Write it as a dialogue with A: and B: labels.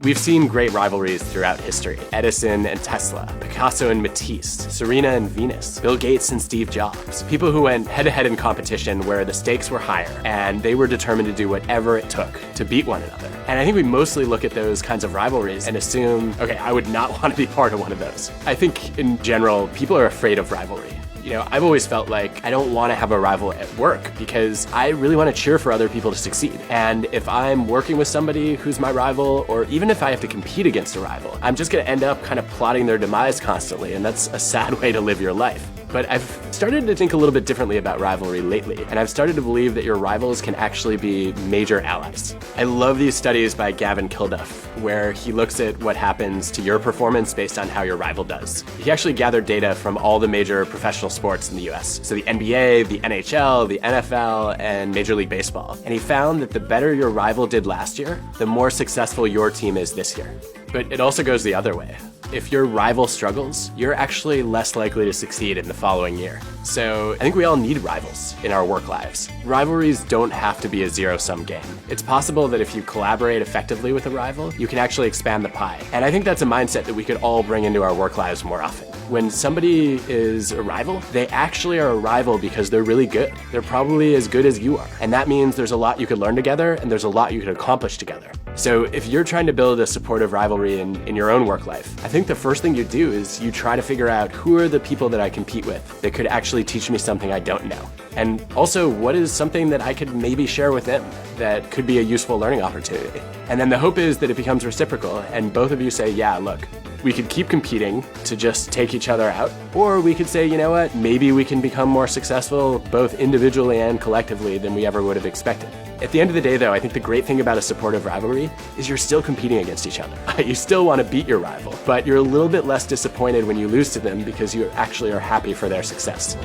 A: We've seen great rivalries throughout history. Edison and Tesla, Picasso and Matisse, Serena and Venus, Bill Gates and Steve Jobs. People who went head-to-head in competition where the stakes were higher and they were determined to do whatever it took to beat one another. And I think we mostly look at those kinds of rivalries and assume, okay, I would not want to be part of one of those. I think in general, people are afraid of rivalry. You know, I've always felt like I don't want to have a rival at work because I really want to cheer for other people to succeed. And if I'm working with somebody who's my rival, or even if I have to compete against a rival, I'm just going to end up kind of plotting their demise constantly, and that's a sad way to live your life. But I've started to think a little bit differently about rivalry lately, and I've started to believe that your rivals can actually be major allies. I love these studies by Gavin Kilduff, where he looks at what happens to your performance based on how your rival does. He actually gathered data from all the major professional sports in the US, so the NBA, the NHL, the NFL, and Major League Baseball. And he found that the better your rival did last year, the more successful your team is this year. But it also goes the other way. If your rival struggles, you're actually less likely to succeed in the following year. So I think we all need rivals in our work lives. Rivalries don't have to be a zero-sum game. It's possible that if you collaborate effectively with a rival, you can actually expand the pie. And I think that's a mindset that we could all bring into our work lives more often. When somebody is a rival, they actually are a rival because they're really good. They're probably as good as you are. And that means there's a lot you could learn together and there's a lot you could accomplish together. So if you're trying to build a supportive rivalry in your own work life, I think the first thing you do is you try to figure out who are the people that I compete with that could actually teach me something I don't know. And also, what is something that I could maybe share with them that could be a useful learning opportunity? And then the hope is that it becomes reciprocal and both of you say, yeah, look, we could keep competing to just take each other out, or we could say, you know what, maybe we can become more successful both individually and collectively than we ever would have expected. At the end of the day, though, I think the great thing about a supportive rivalry is you're still competing against each other. You still want to beat your rival, but you're a little bit less disappointed when you lose to them because you actually are happy for their success.